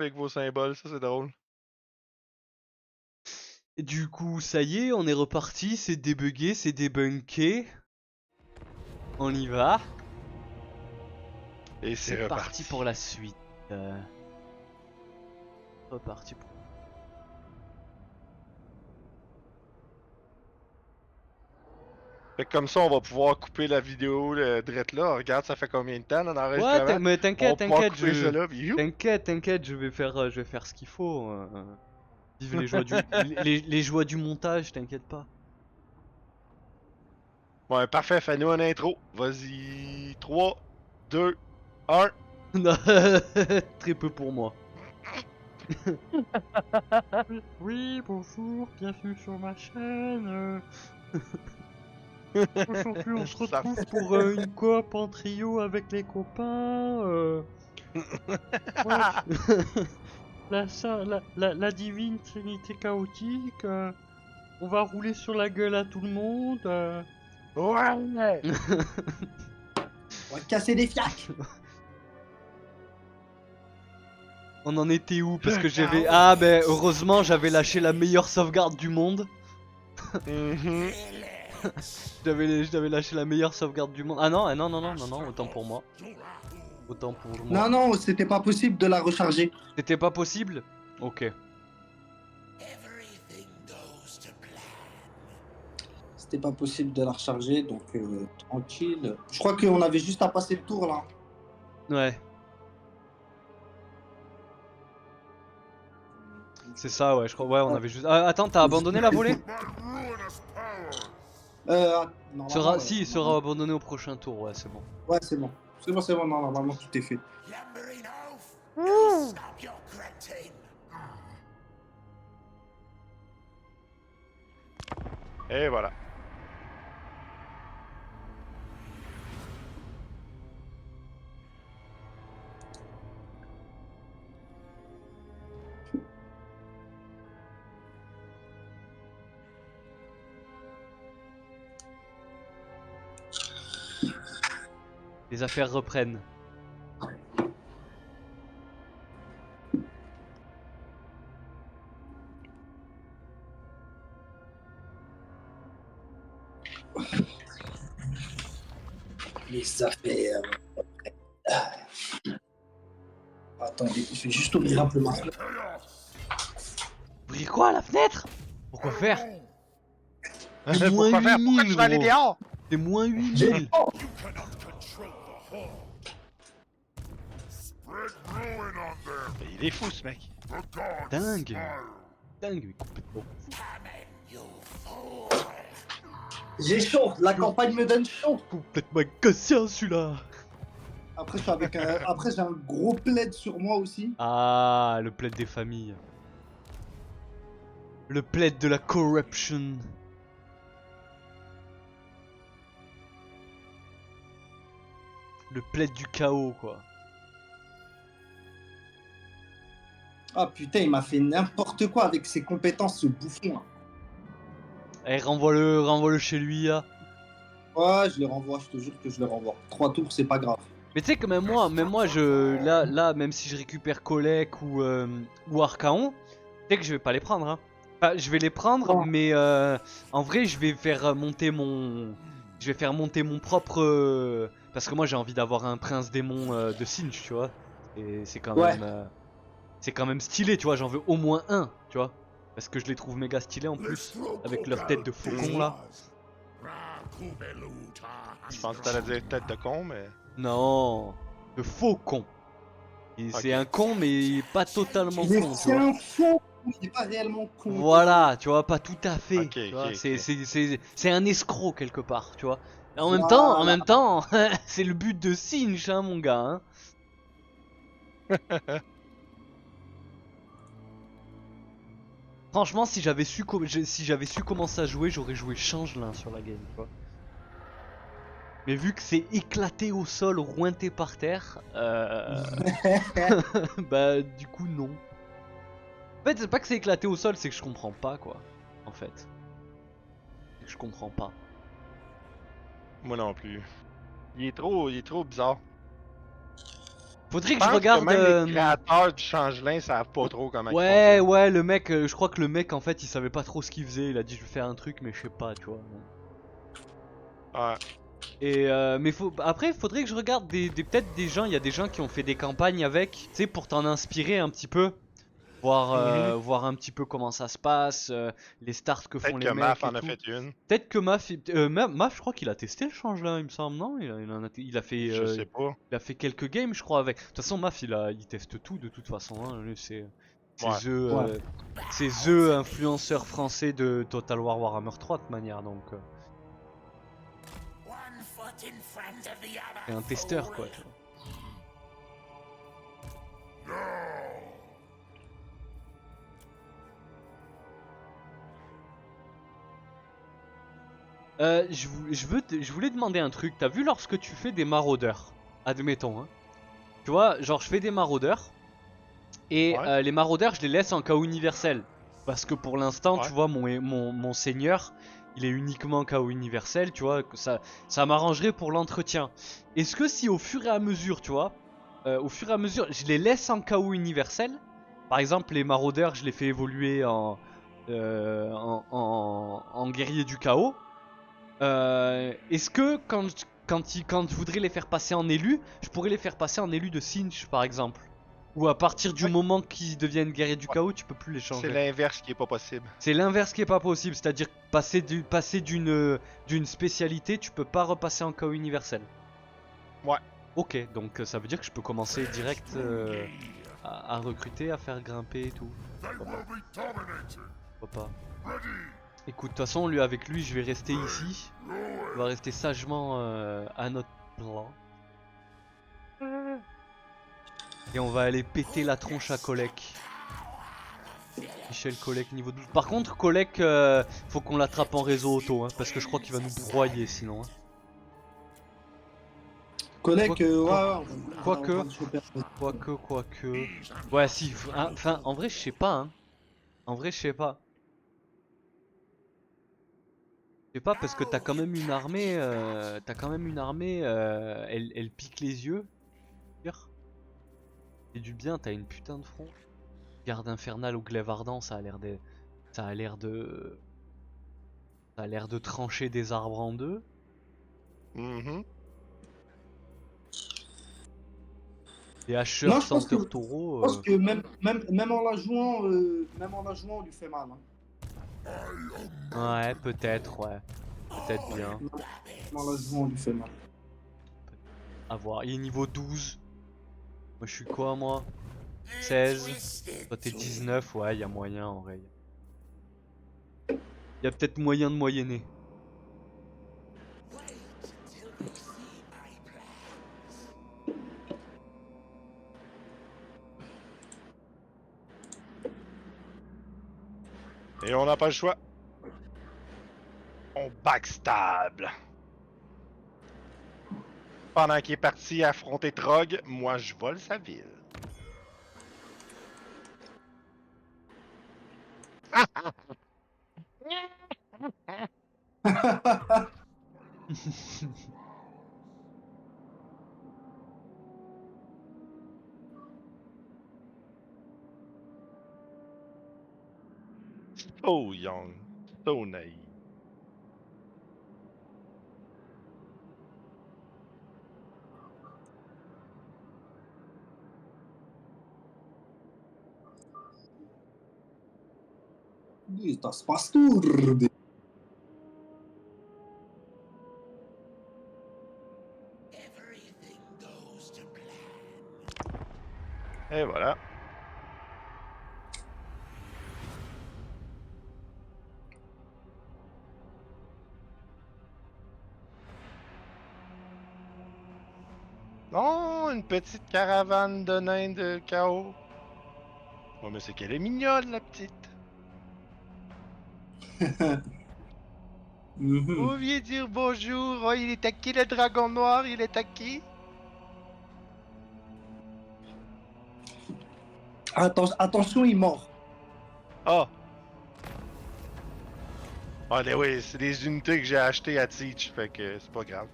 avec vos symboles, ça c'est drôle. Et du coup, ça y est, on est reparti, c'est débugué, c'est débunké. On y va. Et C'est c'est parti reparti. pour la suite. Reparti pour... Fait que comme ça, on va pouvoir couper la vidéo drette là. Regarde, ça fait combien de temps dans Ouais, l'enregistrement? mais On va t'inquiète, pouvoir t'inquiète, couper ça là, puis youp! T'inquiète, je vais faire ce qu'il faut. Vive les joies les joies du montage, t'inquiète pas. Ouais, parfait, fais-nous un intro. Vas-y, 3, 2, 1. Non, très peu pour moi. Oui, bonjour, bienvenue sur ma chaîne. Aujourd'hui, on se Ça... retrouve pour une coop en trio avec les copains. Ouais, la divine trinité chaotique. On va rouler sur la gueule à tout le monde. Ouais! On va casser des fiacs. On en était où? Parce Le que j'avais... chaos. Ah ben heureusement j'avais lâché la meilleure sauvegarde du monde. Mhm. J'avais lâché la meilleure sauvegarde du monde. Ah non, non, autant pour moi. Autant pour moi. Non, non, c'était pas possible de la recharger. C'était pas possible? Ok. C'était pas possible de la recharger, donc tranquille. Je crois qu'on avait juste à passer le tour là. Ouais. C'est ça, ouais, je crois. Ouais, on avait juste... Ah, attends, t'as abandonné la volée? Normalement, Si, il sera abandonné au prochain tour, ouais, c'est bon. ouais, c'est bon. C'est bon, non, normalement tout est fait. Et voilà. Les affaires reprennent. Les affaires. Attendez, je vais juste ouvrir un peu ma fenêtre. Ouvrir quoi, la fenêtre? Pourquoi faire? C'est moins Pourquoi faire? Pourquoi 8000, tu vas aller gros. dehors? C'est moins J'ai 8000. oh, Mais il est fou ce mec. Dingue. Dingue, mais complètement. j'ai chaud, la campagne me donne chaud. Complètement inconscient celui-là. Après, je suis avec après j'ai un gros plaid sur moi aussi. Ah, le plaid des familles. Le plaid de la corruption. Le plaid du chaos, quoi. Ah putain, il m'a fait n'importe quoi avec ses compétences, ce bouffon là. Eh, renvoie-le chez lui, là. Ouais, je le renvoie, je te jure que je le renvoie. 3 tours, c'est pas grave. Mais tu sais que même moi, là, même si je récupère Kolek ou Archaon, tu sais que je vais pas les prendre, hein. Enfin, je vais les prendre, Non. mais en vrai, je vais faire monter mon propre, parce que moi, j'ai envie d'avoir un prince démon de Singe, tu vois. Et Ouais. c'est quand même stylé, tu vois. J'en veux au moins un, tu vois, parce que je les trouve méga stylés en plus, avec leur tête de faucon là. Je pense que t'allais dire tête de con, mais. Non, de faucon. Et c'est un con, mais pas totalement con, tu C'est vois. un faux, il est pas réellement con. Voilà, tu vois, pas tout à fait. Ok, Tu ok, vois, ok. c'est un escroc quelque part, tu vois. Et en Voilà. même temps, c'est le but de Singe, hein, mon gars. Hein. Franchement, si j'avais su commencer à jouer, j'aurais joué Changelin sur la game, tu vois. Mais vu que c'est éclaté au sol, rointé par terre, bah du coup non. En fait, c'est pas que c'est éclaté au sol, c'est que je comprends pas quoi. En fait, c'est que je comprends pas. Moi non plus. Il est trop bizarre. Faudrait Je que je pense regarde. même les créateurs du changelin savent pas trop comment ils Ouais, fonctionnent. ouais, le mec, je crois que le mec en fait il savait pas trop ce qu'il faisait. Il a dit je vais faire un truc, mais je sais pas, tu vois. Ouais. Et mais après, faudrait que je regarde peut-être des gens. Il y a des gens qui ont fait des campagnes avec, tu sais, pour t'en inspirer un petit peu. Mhm. Voir un petit peu comment ça se passe, les starts que font Peut-être les que Maf mecs et en a tout. fait une. Peut-être que Maf, je crois qu'il a testé le change là, il me semble, non? Je sais pas. Il a fait quelques games, je crois, avec. De toute façon, Maf, il teste tout de toute façon. Hein. Lui, Ouais. Ouais. C'est the influenceur français de Total War Warhammer 3 de toute manière, donc. C'est un testeur, quoi. Tu vois. Je voulais demander un truc. T'as vu lorsque tu fais des maraudeurs, admettons, hein. Tu vois, genre je fais des maraudeurs et Ouais. les maraudeurs je les laisse en KO universel. Parce que pour l'instant, Ouais. tu vois, mon seigneur, il est uniquement KO universel, tu vois, que ça m'arrangerait pour l'entretien. Est-ce que si au fur et à mesure, tu vois, au fur et à mesure, je les laisse en KO universel, par exemple les maraudeurs, je les fais évoluer en guerrier du chaos. Est-ce que quand je voudrais les faire passer en élus, je pourrais les faire passer en élus de Sinch par exemple? Ou à partir du Ouais. moment qu'ils deviennent guerriers du Ouais. chaos, tu peux plus les C'est changer. l'inverse qui est pas possible. C'est l'inverse qui est pas possible, c'est-à-dire passer d'une spécialité, tu peux pas repasser en KO universel. Ouais. Ok, donc ça veut dire que je peux commencer direct à recruter, à faire grimper et tout. Pourquoi pas. Pourquoi pas. Écoute, de toute façon, avec lui, je vais rester ici. On va rester sagement à notre plan. Et on va aller péter la tronche à Kolek. Michel Kolek niveau 12. Par contre, Kolek, faut qu'on l'attrape en réseau auto, hein, parce que je crois qu'il va nous broyer sinon. Hein. Collègue, ouais, Quoi- ouais, on Quoique, va le choper. quoique. Ouais, si. Enfin, en vrai, je sais pas. Hein. En vrai, je sais pas. Je sais pas parce que t'as quand même une armée. Elle pique les yeux. C'est du bien, t'as une putain de front. Garde infernale ou glaive ardent, ça a l'air de, ça a l'air de trancher des arbres en deux. Mhm. Les hacheurs Non, je pense que, senteurs taureaux. même en la jouant, on lui fait mal. Hein. Ouais, peut-être, ouais. Peut-être bien. Même en la jouant, on lui fait mal. À voir. Il est niveau 12. Moi, je suis quoi, moi? 16. Toi, t'es 19. Ouais, y a moyen en vrai. Y a peut-être moyen de moyenner. Et on n'a pas le choix. On backstab. Pendant qu'il est parti affronter Trog, moi je vole sa ville. So young, so naive. Das Pastur. Et voilà. Non, une petite caravane de nains de chaos. Oh, mais c'est qu'elle est mignonne, la petite. Mhm. Vous vient dire bonjour. Oh, il est à qui le dragon noir? Il est à qui? Attention, il mord. Ah! Allez, oui, c'est des unités que j'ai achetées à Teach, fait que c'est pas grave.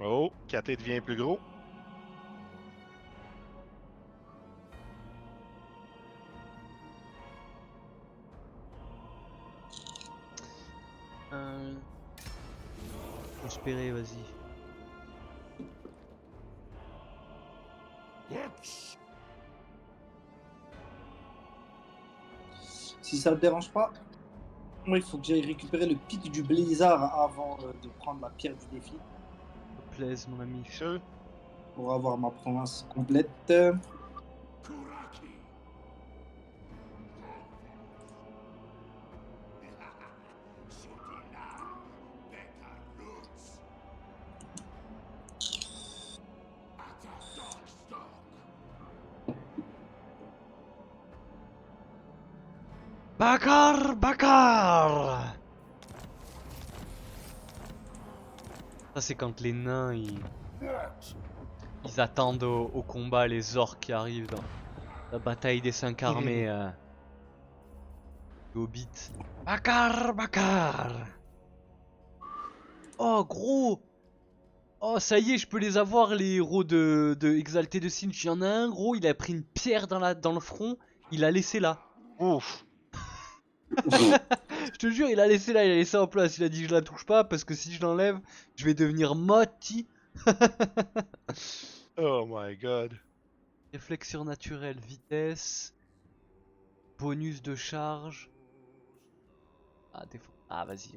Oh, KT devient plus gros. Prospérer, vas-y. Si ça te dérange pas, moi il faut que j'aille récupérer le pic du blizzard avant de prendre la pierre du défi Plaise, mon ami. Sûr? pour avoir ma province complète. Bakar, Bakar. Ça c'est quand les nains ils attendent au combat les orques qui arrivent dans la bataille des 5 armées. Hobbit. Bakar, Bakar. Oh gros. Oh ça y est, je peux les avoir les héros de Exalté de Sinch. Il y en a un gros, il a pris une pierre dans le front, il l'a laissé là. Ouf! Je te jure, il a laissé là, il a laissé en place. Il a dit je la touche pas parce que si je l'enlève, je vais devenir Moti. Oh my god. Réflexe surnaturel, vitesse, bonus de charge. Ah, défaut. Ah, vas-y.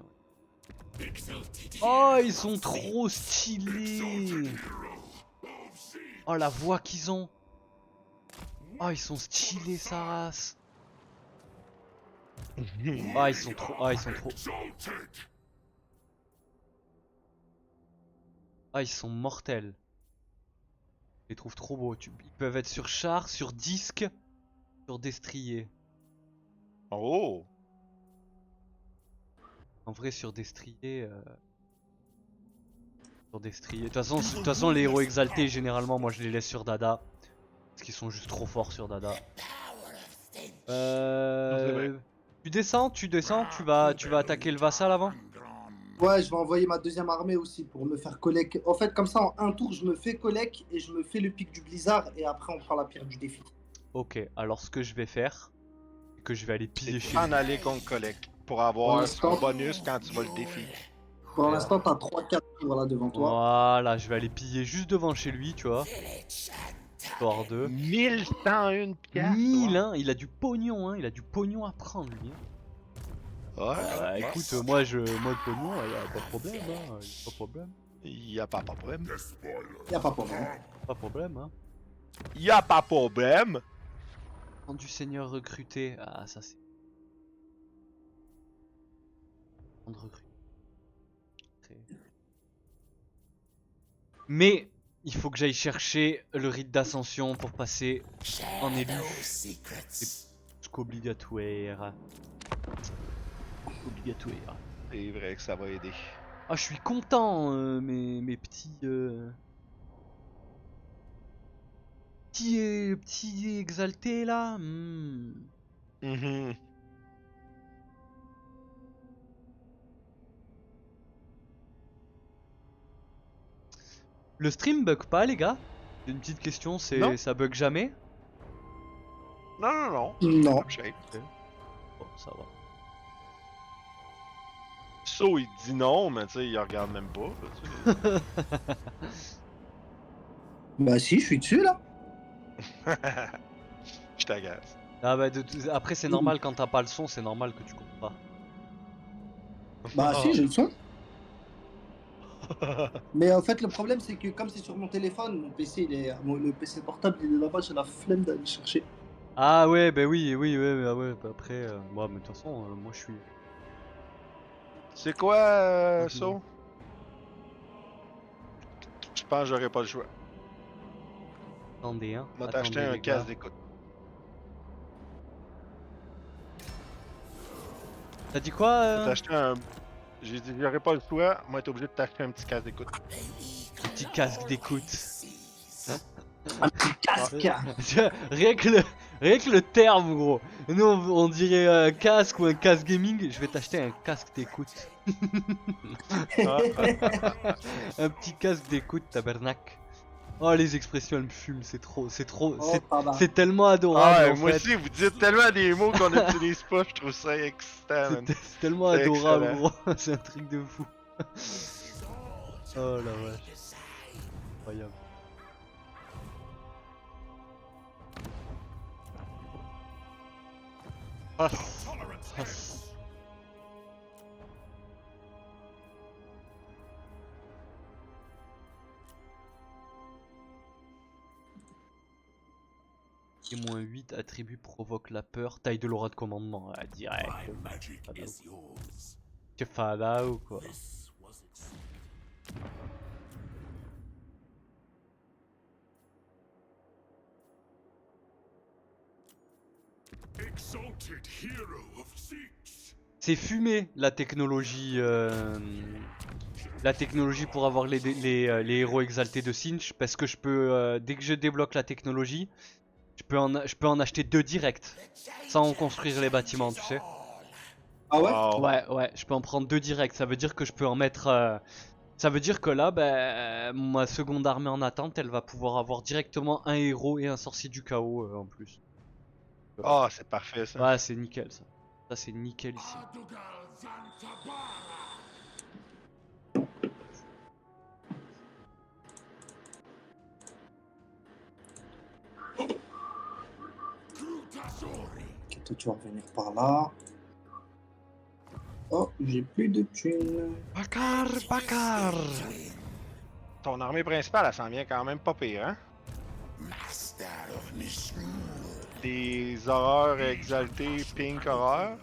Oh, ils sont trop stylés. Oh, la voix qu'ils ont. Oh, ils sont stylés, sa race. Ah, ils sont trop. Ah, ils sont trop. Ah, ils sont mortels. Je les trouve trop beaux. Ils peuvent être sur char, sur disque, sur destrier. Oh! En vrai, sur destrier. Sur destrier. De toute façon, les héros exaltés, généralement, moi je les laisse sur Dada. Parce qu'ils sont juste trop forts sur Dada. Tu descends, tu vas attaquer le vassal avant? Ouais, je vais envoyer ma deuxième armée aussi pour me faire collect. En fait, comme ça, en un tour, je me fais collect et je me fais le pic du blizzard et après, on prend la pierre du défi. Ok, alors ce que je vais faire, c'est que je vais aller piller C'est chez en lui. aller contre collect pour Pour avoir l'instant- son bonus quand tu vas le défier. Pour l'instant, t'as 3-4 tours là devant toi. Voilà, je vais aller piller juste devant chez lui, tu vois. Histoire de... 1101 piastres! 1000, hein, il a du pognon, hein, il a du pognon à prendre, lui. Hein. Ouais, Écoute, moi le pognon, y a pas de problème, hein, y a pas de problème. y a pas de problème. Y'a pas de problème. Pas de problème, hein. Y a pas de problème! Quand du seigneur recruté, ah ça c'est... De recruter. Mais il faut que j'aille chercher le rite d'ascension pour passer en élu. C'est obligatoire. Obligatoire. C'est vrai que ça va aider. Ah, je suis content, mes petits... Petits exaltés là. Mhm. Le stream bug pas, les gars? C'est une petite question, Non. ça bug jamais? Non, non, non. Non. Top shape. Bon, ça va. So, il dit non, mais tu sais, il regarde même pas. Tu Bah si, je suis dessus là. sais. Je t'agace. Ah bah, après c'est normal quand t'as pas le son, c'est normal que tu comptes pas. Bah si, j'ai le son. Mais en fait, le problème, c'est que comme c'est sur mon téléphone, mon PC, le PC portable, il est là-bas, j'ai la flemme d'aller le chercher. Ah ouais, bah oui, bah après, moi, mais de toute façon, moi je suis... C'est quoi, Ok. So? Je pense que j'aurais pas le choix. Attendez, hein. On va t'acheter Attendez, un les gars. casque d'écoute. T'as dit quoi On va t'acheter un. J'ai dit, j'aurais pas le choix, moi t'es obligé de t'acheter un petit casque d'écoute. Petit casque d'écoute. Un petit casque. Rien que Rien que le terme, gros. Nous, on dirait un casque ou un casque gaming. Je vais t'acheter un casque d'écoute. Un petit casque d'écoute, tabernacle. Oh, les expressions, elles me fument. Oh, tabac. C'est tellement Ah adorable ouais, en moi fait. aussi, vous dites tellement des mots qu'on n'utilise pas, je trouve ça excitant, man. C'est tellement C'est adorable, excellent. gros. C'est un truc de fou. Oh la vache. Incroyable. Ah. Ah. Et moins 8 attributs provoque la peur, taille de l'aura de commandement, direct. Tu fais là ou quoi? C'est fumé la technologie pour avoir les héros exaltés de Sinch, parce que je peux dès que je débloque la technologie, je peux en acheter 2 directs sans construire les bâtiments, tu sais. Ah ouais? Wow. Ouais, je peux en prendre 2 directs, ça veut dire que je peux en mettre ça veut dire que là, ma seconde armée en attente, elle va pouvoir avoir directement un héros et un sorcier du chaos en plus. Ah, c'est parfait ça. Ouais, c'est nickel ça. Ça, c'est nickel ici. Ok, toi, tu vas revenir par là. Oh, j'ai plus de thunes. Bakar! Ton armée principale, elle s'en vient quand même pas pire, hein? Des horreurs exaltées, pink horreur.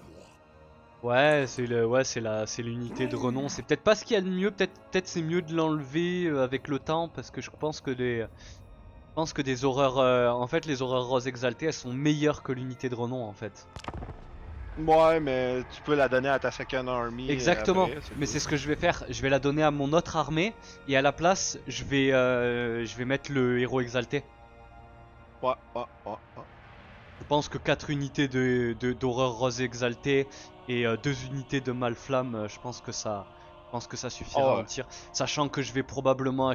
Ouais, c'est l'unité de renom. C'est peut-être pas ce qu'il y a de mieux. Peut-être c'est mieux de l'enlever avec le temps, parce que je pense que des horreurs, en fait, les horreurs roses exaltées, elles sont meilleures que l'unité de renom, en fait. Ouais, mais tu peux la donner à ta second army. Exactement. Après, Mais c'est ce que je vais faire. Je vais la donner à mon autre armée et à la place, je vais mettre le héros exalté. Ouais. Je pense que 4 unités d'horreur rose exaltée et 2 unités de malflamme, je pense que ça suffira Oh, à ouais. en tir. Sachant que je vais probablement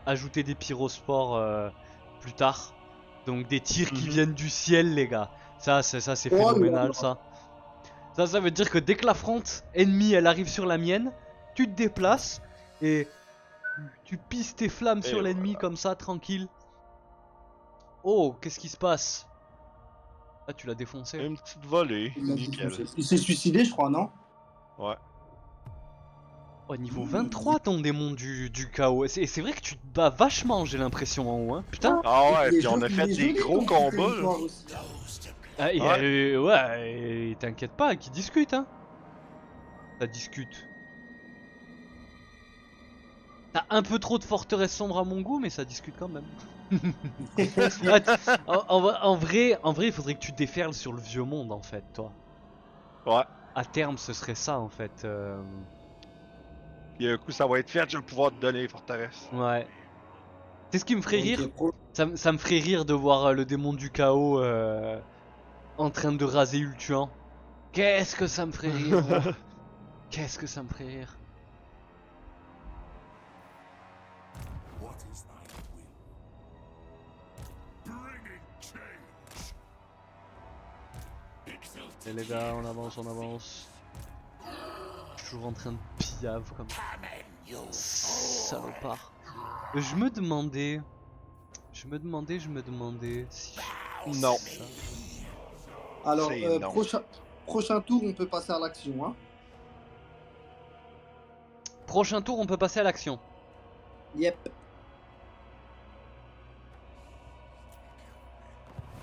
ajouter des pyrospores plus tard. Donc des tirs qui Mhm. viennent du ciel, les gars. Ça c'est Oh là phénoménal, là. ça. Ça veut dire que dès que la fronte ennemie elle arrive sur la mienne, tu te déplaces et tu pisses tes flammes Et sur l'ennemi comme ça, tranquille. Oh, qu'est-ce qui se passe? Ah, tu l'as défoncé. Une petite volée, Il l'a nickel. défoncé. Il s'est suicidé, je crois, non? Ouais. Oh, niveau 23 ton démon du chaos. Et c'est vrai que tu te bats vachement, j'ai l'impression, en haut, hein. Putain. Ah ouais, Il est puis on a il fait est des joli, gros ton combats, là. territoire aussi. Ah, ouais, t'inquiète pas, qui discute, hein. Ça discute. T'as un peu trop de forteresses sombres à mon goût, mais ça discute quand même. Ah, en vrai, il faudrait que tu déferles sur le vieux monde, en fait, toi. Ouais. À terme, ce serait ça, en fait. Puis un coup, ça va être fait, je vais pouvoir te donner les forteresses. Ouais. C'est ce qui me ferait rire. Ok, pro- Ça me ferait rire de voir le démon du chaos en train de raser Ultuan. Qu'est-ce que ça me ferait rire, gros. Qu'est-ce que ça me ferait rire. Et les gars, on avance, on avance. Je suis toujours en train de piave comme salopard. Je me demandais si je... Non. ça. Alors, C'est non. prochain tour, on peut passer à l'action. Hein. Prochain tour, on peut passer à l'action. Yep.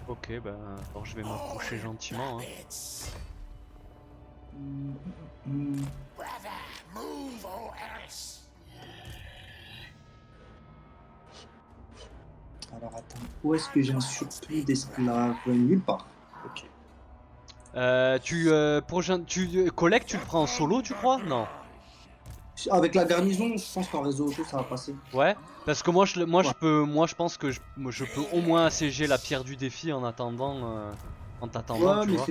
Ok, ben, alors je vais m'approcher gentiment. Hein. Alors, attends. Où est-ce que j'ai un surplus d'esclaves? Nulle part. Ok. Tu collectes, tu le feras en solo, tu crois? Non. Avec la garnison, je pense qu'en réseau auto, ça va passer. Ouais, parce que moi Ouais. je pense que je peux au moins assiéger la pierre du défi en attendant, Ouais, tu mais vois.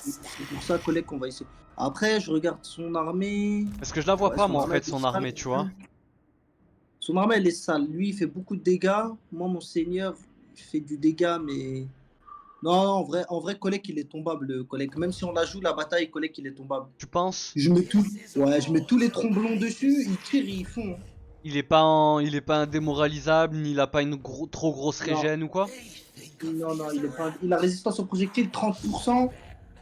c'est pour ça, collègue, qu'on va essayer. Après, je regarde son armée. Parce que je la vois Ouais, pas son moi en armée, fait elle est son sale. armée, tu vois. Son armée, elle est sale. Lui, il fait beaucoup de dégâts. Moi, mon seigneur, il fait du dégât, mais. Non, en vrai, collègue, il est tombable, le collègue. Même si on la joue, la bataille, collègue, il est tombable. Tu penses? Je mets tous les tromblons dessus, ils tirent, ils font, hein. Il est pas indémoralisable, ni il a pas une trop grosse Non, régène ou quoi? non, il est pas. Il a résistance aux projectiles 30%,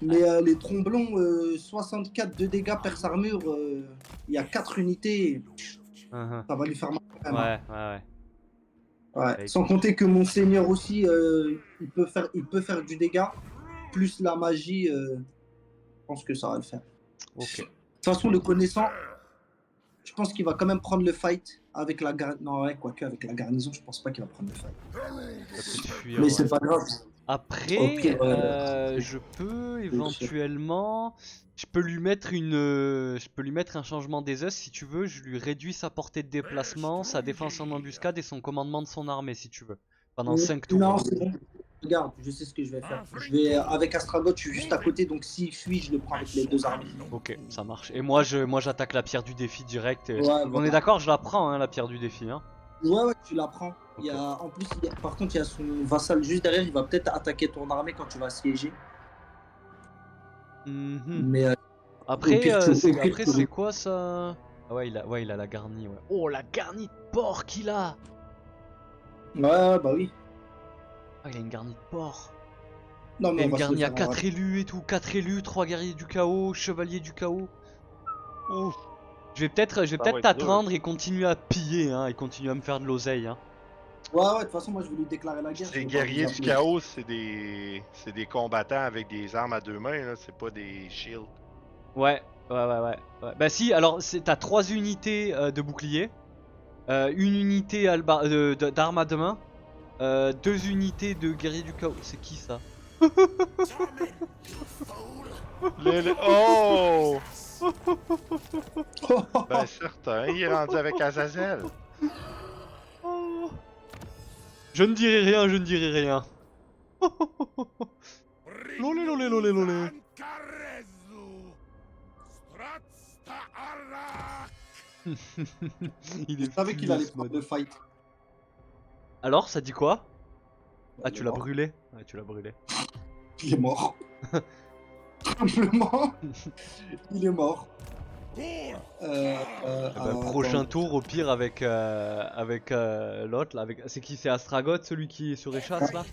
mais les tromblons, 64 de dégâts perce armure, il y a 4 unités, Uhum. ça va lui faire mal quand même, hein. Ouais, ouais, ouais. Ouais. Bah Sans écoute, compter que mon seigneur aussi, il peut faire du dégât, plus la magie, je pense que ça va le faire. ok. De toute façon, le connaissant, je pense qu'il va quand même prendre le fight avec la garnison. Non, ouais, quoique avec la garnison, je pense pas qu'il va prendre le fight. Il va peut-être fuir, Mais ouais. c'est pas grave. Au Après, pire, je peux réussir. éventuellement, je peux lui mettre un changement des os si tu veux. Je lui réduis sa portée de déplacement, sa défense en embuscade et son commandement de son armée si tu veux. Pendant 5 tours. Non, c'est bon. Regarde, je sais ce que je vais faire. Je vais avec Astragot, je suis juste à côté, donc s'il fuit, je le prends avec les deux armées. Ok, ça marche. Et moi j'attaque la pierre du défi direct. Ouais, On est voilà. d'accord, je la prends hein, la pierre du défi hein. Ouais, tu la prends. Ok. En plus, par contre, il y a son vassal juste derrière, il va peut-être attaquer ton armée quand tu vas siéger. Mhm. Mais Après, au pire, après c'est quoi ça? Ah ouais, il a la garnie, ouais. Oh, la garnie de porc qu'il a! Ouais, bah oui. Ah, il a une garnie de porc. Non, Il mais a on une va se le garnie à faire en 4 élus et tout. 4 élus, 3 guerriers du chaos, chevalier du chaos. Ouf, Je vais ça va peut-être être dur. t'attendre et continuer à piller, hein, et continuer à me faire de l'oseille, hein. de toute façon, moi, je vais lui déclarer la guerre, je Ces vais pas vous guerriers du appeler. chaos, c'est des combattants avec des armes à deux mains, là. C'est pas des shields. Ouais. Bah si, alors t'as 3 unités de bouclier, une unité d'armes à deux mains, 2 unités de guerriers du chaos. C'est qui ça? Oh! Ben certain, il est rendu avec Azazel. Oh. Je ne dirai rien, je ne dirai rien. Lolé, lolé, lolé, lolé. Il Je est savais qu'il fumé allait ce prendre le mode. fight. Alors, ça dit quoi? Ah, Il est tu l'as mort. brûlé? Ouais, tu l'as brûlé. Il est mort. Simplement, il est mort. Eh ben, Alors, attends. prochain tour, au pire, avec l'autre, là. C'est qui? C'est Astragot, celui qui est sur échasse, là?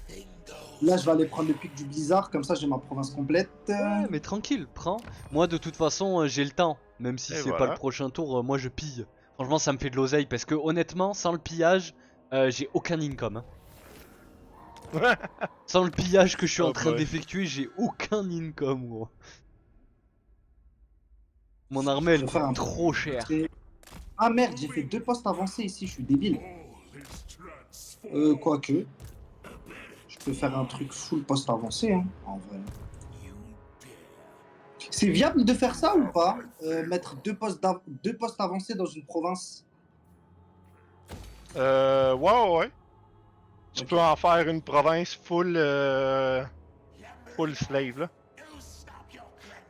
Là, je vais aller prendre le pic du blizzard, comme ça j'ai ma province complète. Ouais, mais tranquille, prends. Moi, de toute façon, j'ai le temps. Même si Et c'est pas le voilà. prochain tour, moi je pille. Franchement, ça me fait de l'oseille parce que honnêtement, sans le pillage, j'ai aucun income, hein. Sans le pillage que je suis en Oh train boy. d'effectuer, j'ai aucun income, gros. Mon armée, Je elle vais faire coûte un. trop cher. Ah merde, j'ai fait 2 postes avancés ici, je suis débile. Quoique, je peux faire un truc full poste avancé, hein, en vrai. C'est viable de faire ça ou pas? Mettre 2 postes avancés dans une province? Ouais. Tu Ok. peux en faire une province full slave, là.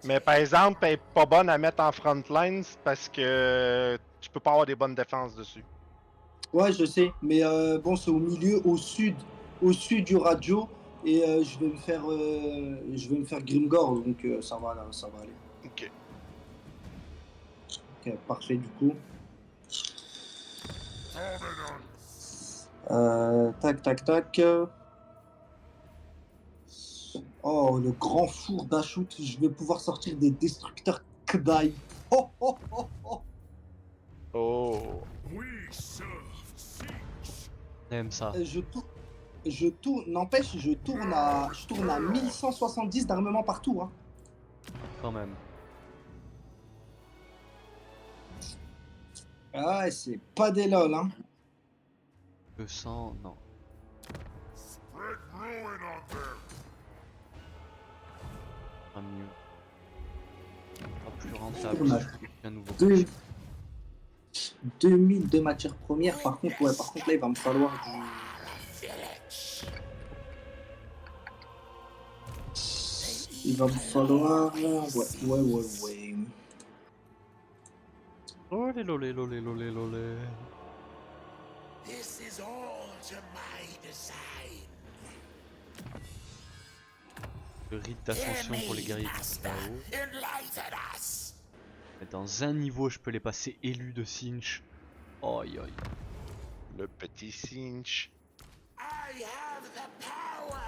Mais par exemple, elle est pas bonne à mettre en front lines parce que tu peux pas avoir des bonnes défenses dessus. Ouais, je sais, mais bon, c'est au milieu, au sud du radio, et je vais me faire Grimgor, donc ça va, là, ça va aller. Ok. Ok, parfait du coup. Tac, tac, tac. Oh, le grand four d'Ashut, je vais pouvoir sortir des destructeurs Kdai. Oh, oh, oh, oh. Oh. J'aime ça, N'empêche, je tourne à 1170 d'armement par tour, hein. quand même. Ah ouais, c'est pas des lol, hein. 200, non. Pas mieux. Pas plus rentable. On a Un nouveau deux- projet. 2000 de matières premières. Par contre, ouais, par contre là, il va me falloir Il va me falloir... Ouais. Olé lolé lolé lolé lolé. This is all to my design. Le rite d'ascension pour les guerriers du chaos. Enlighten us. Dans un niveau, je peux les passer élus de Sinch. Aïe aïe. Le petit cinch. I have the power.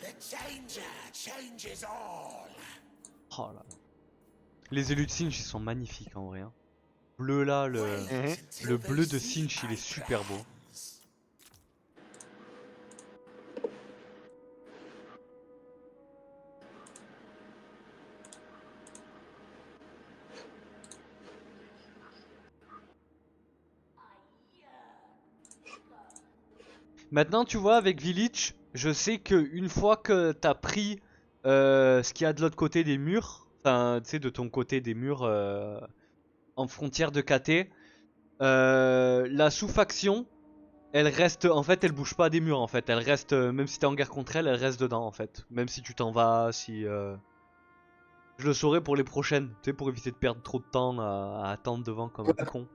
The changer changes all. Oh là là. Les élus de Sinch, ils sont magnifiques en vrai. Hein. Bleu là, le bleu de Sinch, il est super beau. Maintenant, tu vois, avec Village, je sais que une fois que t'as pris ce qu'il y a de l'autre côté des murs, enfin, tu sais, de ton côté des murs en frontière de KT, la sous-faction, elle reste, en fait, elle bouge pas des murs, en fait. Elle reste, même si t'es en guerre contre elle, elle reste dedans, en fait. Même si tu t'en vas, si... Je le saurai pour les prochaines, tu sais, pour éviter de perdre trop de temps à attendre devant comme un con.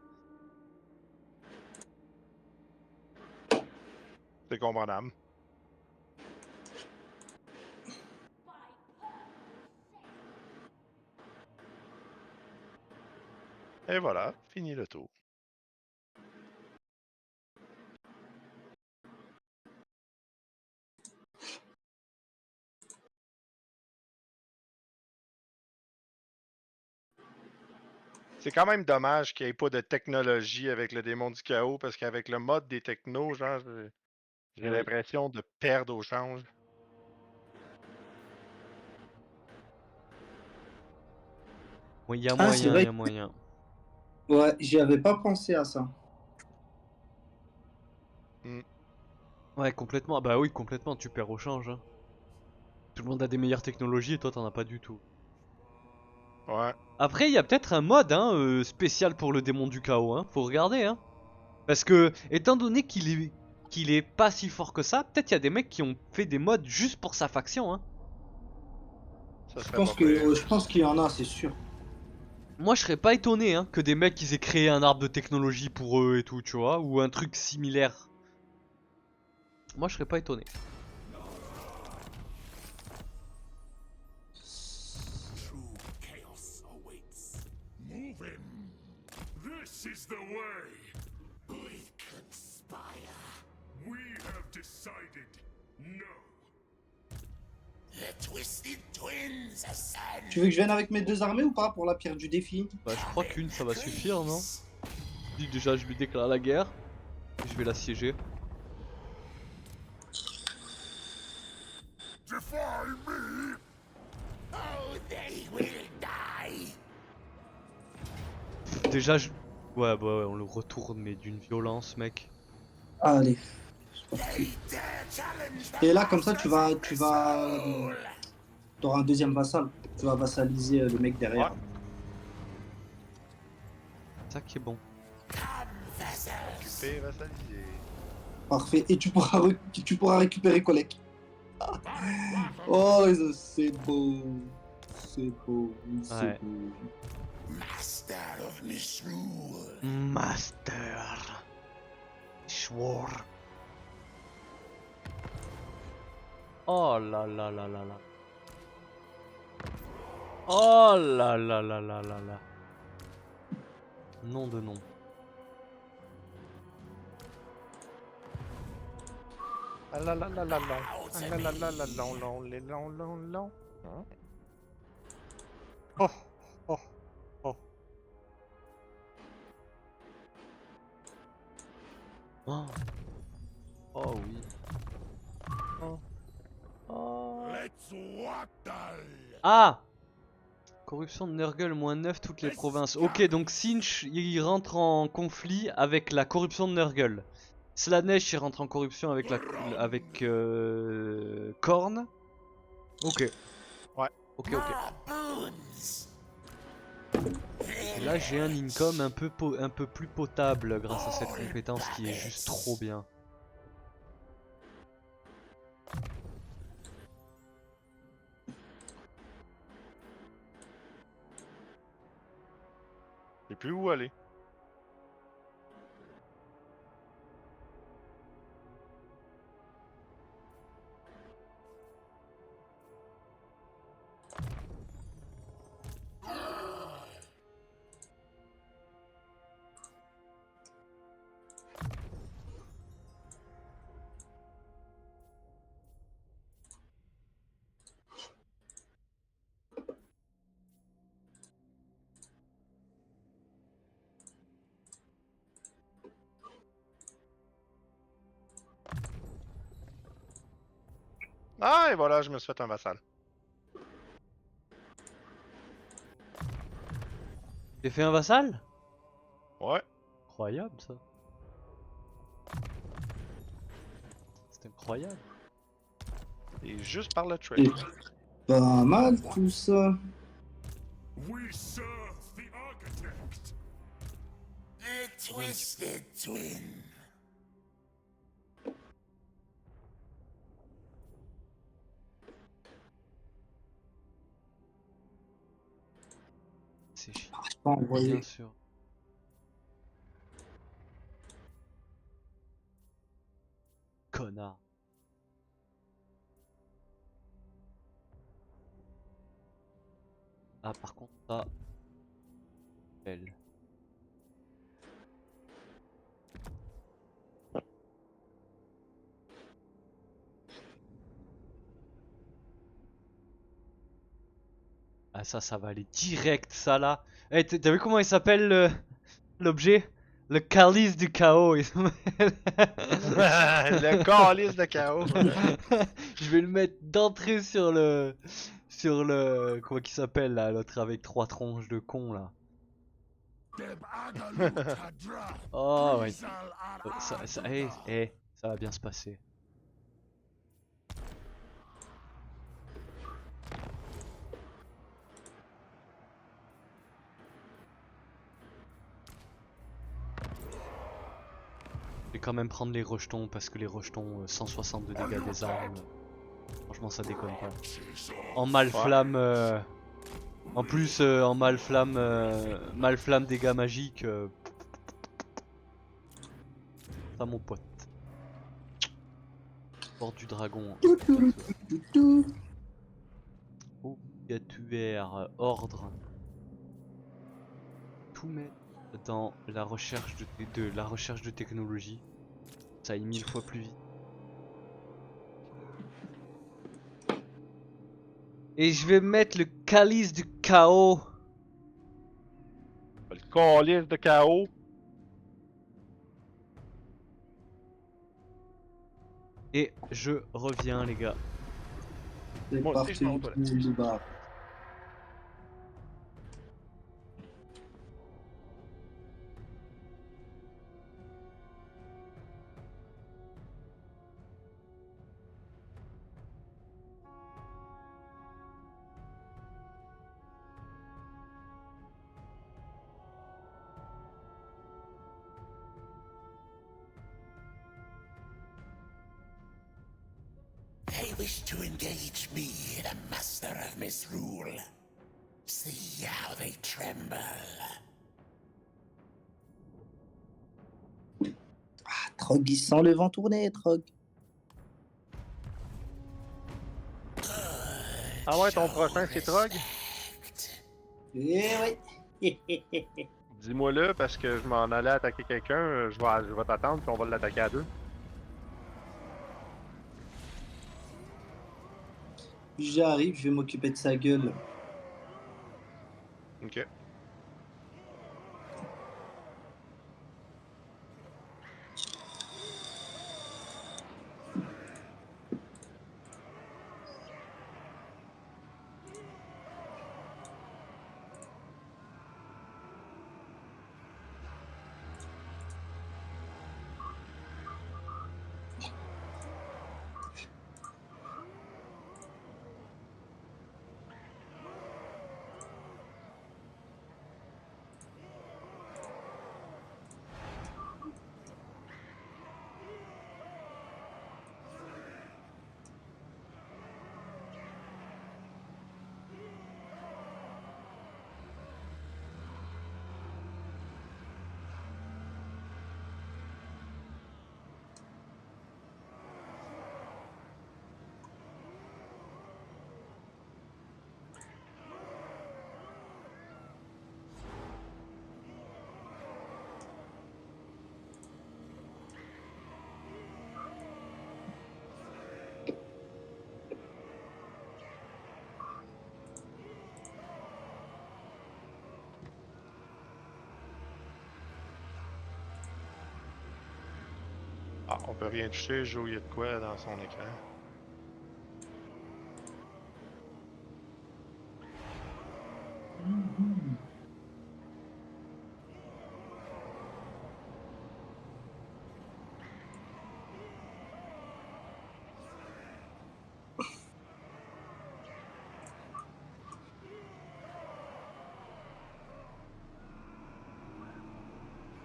C'est comprenable. Et voilà, fini le tour. C'est quand même dommage qu'il n'y ait pas de technologie avec le démon du chaos, parce qu'avec le mode des technos, genre, j'ai Oui. l'impression de perdre au change. Il y a Ah, c'est moyen, il vrai. y a moyen. Ouais, j'y avais pas pensé à ça. Ouais, complètement. Bah oui, complètement, tu perds au change. Hein. Tout le monde a des meilleures technologies et toi t'en as pas du tout. Ouais. Après, il y a peut-être un mode hein, spécial pour le démon du chaos. Hein. Faut regarder. Hein. Parce que, étant donné qu'il est pas si fort que ça, peut-être il y a des mecs qui ont fait des modes juste pour sa faction. Hein. Ça serait pas pire. Je pense qu'il y en a, c'est sûr. Moi, je serais pas étonné hein, que des mecs ils aient créé un arbre de technologie pour eux et tout, tu vois, ou un truc similaire. Moi, je serais pas étonné. True chaos awaits. Move him. This is the way. We conspire. We have decided no. The Twisted Twins ascend. Tu veux que je vienne avec mes 2 armées ou pas pour la pierre du défi? Bah, je crois qu'une ça va suffire, non? Déjà, je lui déclare la guerre. Et je vais l'assiéger. Defy me. Oh, they will die. Déjà, je... Ouais, bah ouais, on le retourne, mais d'une violence, mec. Allez. They dare challenge the Et là, comme ça, masters of the soul. t'auras un deuxième vassal. Tu vas vassaliser le mec derrière. Ouais. C'est ça qui est bon. Come, vessels. Occupé, vassalisé. Parfait. Et tu pourras récupérer Kolek. Oh, c'est beau. C'est beau. C'est Ouais. beau. Master of misrule. Master. Schwor. Oh là là là là là. Oh là là là là là là. Nom de nom. Ah la la la la la. Ah la la la la long long les long long long. Hein? Oh oh oh. Oh, oh oui. Oh. Oh. Let's waddle. Ah! Corruption de Nurgle, moins 9 toutes les provinces. Ok, donc Sinch, il rentre en conflit avec la corruption de Nurgle. Slanesh, il rentre en corruption avec Korn. Ok. Ouais. Ok. More boons. Et là j'ai un income un peu plus potable grâce à cette compétence qui est juste trop bien. Je sais plus où aller. Ah, et voilà, je me suis fait un vassal. T'es fait un vassal? Ouais. Incroyable ça. C'est incroyable. Et juste par le C'est trade. pas mal tout ça. We serve the architect. The Twisted Twin. C'est chiant. Je peux envoyer. Bien sûr. Connard. Ah par contre ça. Elle. Ah ça va aller direct ça là. Eh t'as vu comment il s'appelle l'objet? Le calice du chaos il s'appelle. Le calice de chaos. Je vais le mettre d'entrée sur le... Sur le... Comment il s'appelle là, l'autre avec 3 tronches de con là. Deb Agalut Hadra. Oh ouais. Grisal Ça va bien se passer. Je vais quand même prendre les rejetons parce que les rejetons 160 de dégâts des armes. Franchement ça déconne pas. En mal-flamme... En plus en mal-flamme... mal-flamme dégâts magiques... Ça mon pote. Porte du dragon. Obligatoire, ordre. Tout mettre dans la recherche la recherche de technologie. Ça aille 1000 fois plus vite. Et je vais mettre le calice du chaos. Le calice de chaos. Et je reviens les gars. C'est Moi aussi, je m'en parti. vais aux toilettes. Bah. They wish to engage me, the master of misrule. See how they tremble. Trog, il sent le vent tourner, Trog. Ah ouais, ton prochain, c'est Trog? Eh ouais. Dis-moi-le, parce que je m'en allais attaquer quelqu'un. Je vais t'attendre, puis on va l'attaquer à deux. J'arrive, je vais m'occuper de sa gueule. Ok. Ah, on peut rien toucher, Joe, il y a de quoi dans son écran.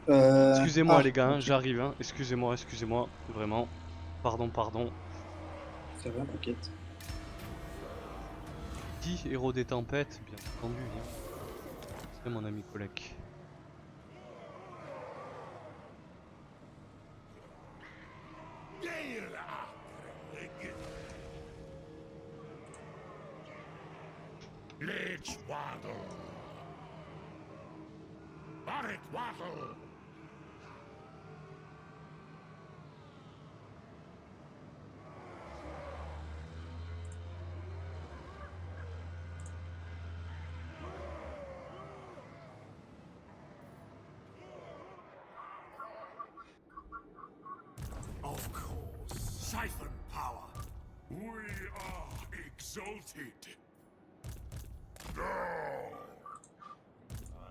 Excusez-moi les Ah, gars, hein, ok. j'arrive, hein. Excusez-moi, vraiment. Pardon. C'est rien, t'inquiète. Qui héros des tempêtes, bien entendu, viens. C'est mon ami Kolek. Gale Akrig. Lich Waddle. Barret Waddle. Of course, siphon power. We are exalted. No.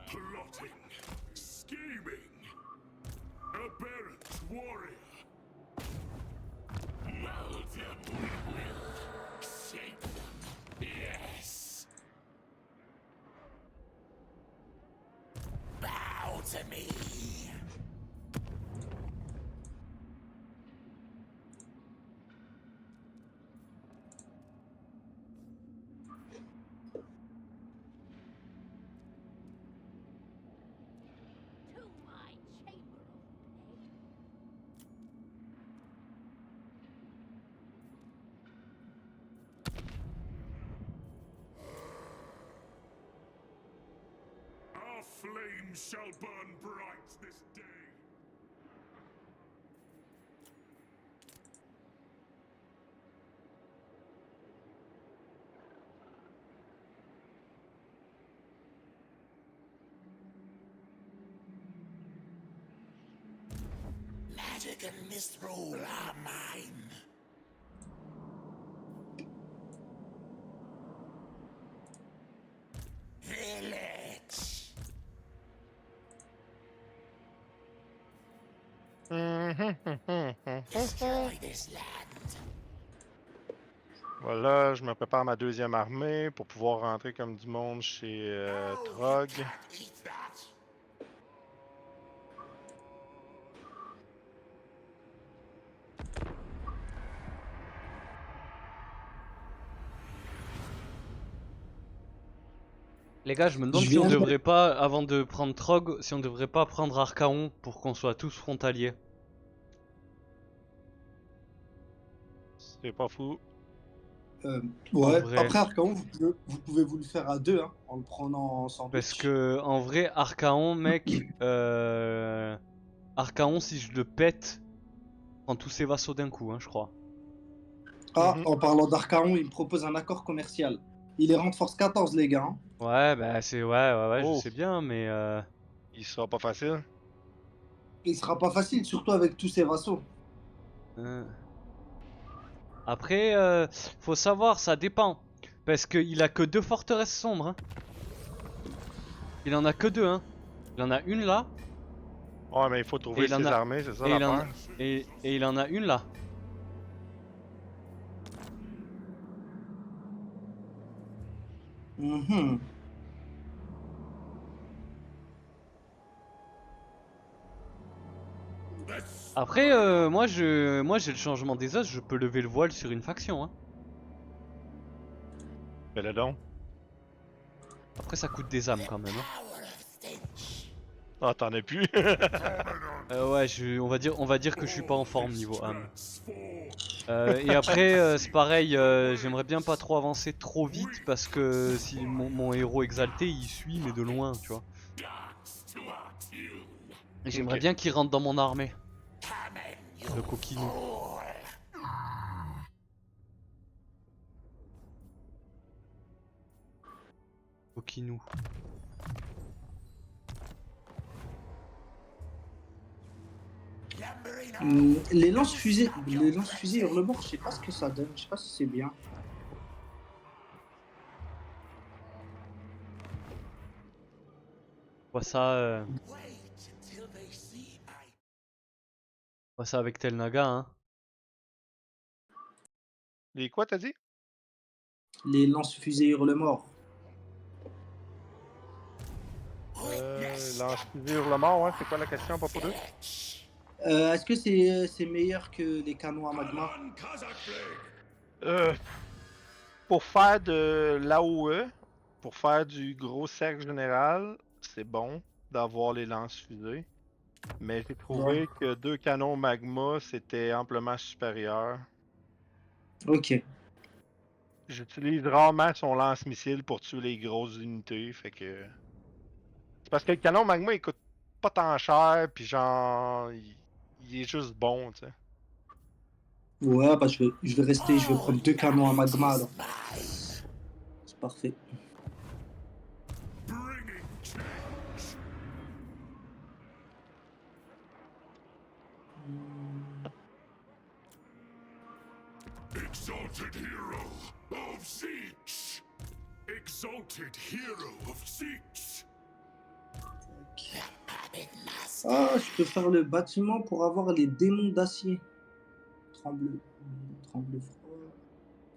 Plotting, scheming, aberrant warrior. Multiple will shape them. Yes. Bow to me. To my chamber of pain. Our flames shall burn bright this day. Magic and Mithril are mine. Village. Destroy this land. Voilà, je me prépare ma deuxième armée pour pouvoir rentrer comme du monde chez No, Trog. you can't eat that. Les gars, je me demande Je si on viens de- devrait pas, avant de prendre Trog, si on devrait pas prendre Archaon pour qu'on soit tous frontaliers. C'est pas fou. Ouais, vrai. après Archaon, vous pouvez vous le faire à deux, hein, en le prenant en sandwich. Parce que, en vrai, Archaon, mec, Archaon, si je le pète, prend tous ses vassaux d'un coup, hein, je crois. Ah, Mhm. en parlant d'Archaon, il me propose un accord commercial. Il est rang de force 14, les gars. Hein. Ouais, bah c'est ouais, je Oh, sais bien, mais il sera pas facile. Il sera pas facile, surtout avec tous ses vassaux. euh. Après, faut savoir, ça dépend, parce qu'il a que 2 forteresses sombres. Hein. Il en a que 2, hein. Il en a une là, Ouais, mais il faut et trouver il en ses a, armées, c'est ça et il en a, l'affaire. et il en a une là. Mhm. Après, moi j'ai le changement des os, je peux lever le voile sur une faction. Hein. Fais-le donc. Après, ça coûte des âmes quand même. Hein. Power of stench. Ah, t'en as plus. Ouais, on va dire que je suis pas en forme niveau âme. Et après, c'est pareil, j'aimerais bien pas trop avancer trop vite parce que si mon héros exalté il suit, mais de loin, tu vois. Et j'aimerais Ok. bien qu'il rentre dans mon armée, Come in, you le coquinou. fool. Coquinou. The Les lance-fusées hurlemort, je sais pas ce que ça donne, je sais pas si c'est bien. On voit ça, Wait until they see I on voit ça avec Telnaga, hein. Les quoi, t'as dit? Les lance-fusées hurlemort. Lance-fusée hurlemort, ouais, c'est quoi la question à propos d'eux? Est-ce que c'est meilleur que les canons à magma? Euh, pour faire de l'AOE, pour faire du gros cercle général, c'est bon d'avoir les lance-fusées. Mais j'ai trouvé que 2 canons magma, c'était amplement supérieur. Ok. J'utilise rarement son lance-missile pour tuer les grosses unités, fait que... C'est parce que le canon magma, il coûte pas tant cher, pis genre... il est juste bon, tu sais. Ouais, bah je vais rester, je vais Oh, prendre 2 canons à now it magma is alors. mine. C'est parfait. Bringing change. Exalted hero of Zeech. Exalted hero of Zeech. Ah, je peux faire le bâtiment pour avoir les démons d'acier. Tremble froid.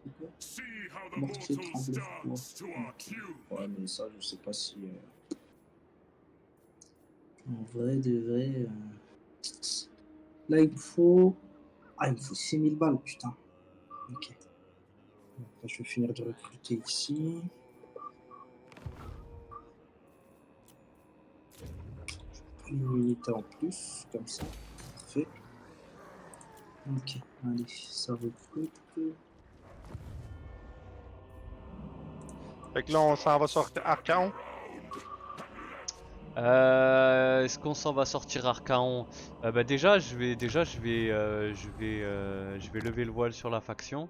C'est quoi? See how the Mortier mortal tremble froid. stands to our tune. Ouais, mais ça, je sais pas si. En vrai, de vrai. Là, il me faut. Ah, il me faut 6000 balles, putain. Ok. Après, je vais finir de recruter ici. Une unité en plus, comme ça. Parfait. Ok, allez, ça recrute. Fait que là, on s'en va sur Archaon. Est-ce qu'on s'en va sortir Archaon? Bah déjà, je vais lever le voile sur la faction.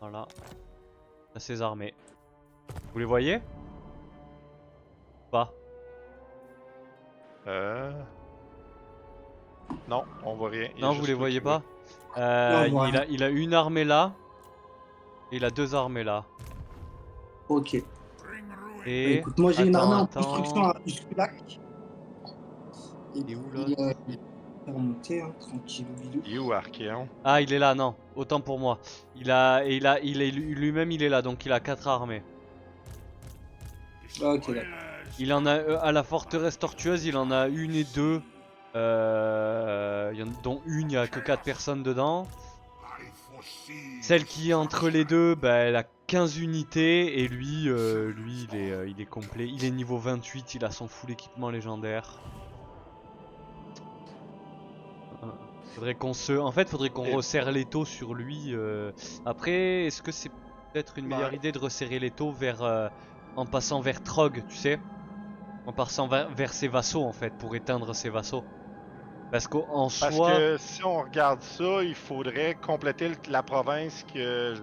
Voilà. À ses armées. Vous les voyez? Pas. Non, on voit rien. Il y a Non, vous juste les toi qui voyez vois. pas? Non, on voit rien. Il a une armée là. Et il a 2 armées là. Ok. Bring ruin. Bah, Et... écoute, moi j'ai une armée en Attends. construction à Uskulac. Et Il est où puis, l'autre? il va remonter, hein, tranquille, bilou. Il est où Archaon? Ah, il est là, non. Autant pour moi. Il est lui-même, il est là, donc il a 4 armées. Ah, ok, d'accord. Il en a à la forteresse tortueuse, il en a une et deux. Dont une, il n'y a que 4 personnes dedans. I foresee. Celle qui est entre les deux, bah, elle a 15 unités. Et lui, il est complet. Il est niveau 28, il a son full équipement légendaire. Faudrait qu'on Et- resserre l'étau sur lui. Après, est-ce que c'est peut-être une meilleure Ouais. idée de resserrer l'étau en passant vers Trog, tu sais? En passant vers ses vassaux en fait, pour éteindre ses vassaux. Parce qu'en Parce soi, que si on regarde ça, il faudrait compléter la province que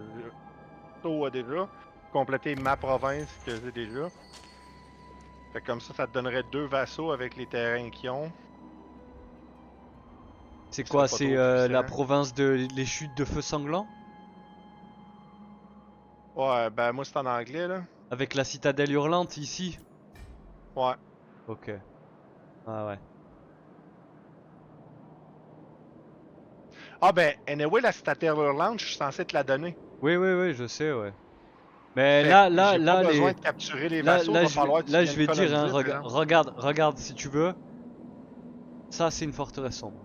Tau a déjà. Compléter ma province que j'ai déjà. Fait que comme ça te donnerait 2 vassaux avec les terrains qu'ils ont. c'est Qui quoi? serait pas C'est trop la puissant. province de les chutes de feu sanglant? Ouais, ben moi c'est en anglais là. Avec la citadelle hurlante ici? Ouais. Ok. Ah ouais. Ah ben, anyway, la citadelle hurlante, je suis censé te la donner. Oui, je sais, ouais. Mais Fait que j'ai pas besoin les. de capturer les vassaux, il va falloir que tu Je viennes vais dire, hein, coloniser, par exemple. regarde si tu veux. Ça, c'est une forteresse sombre.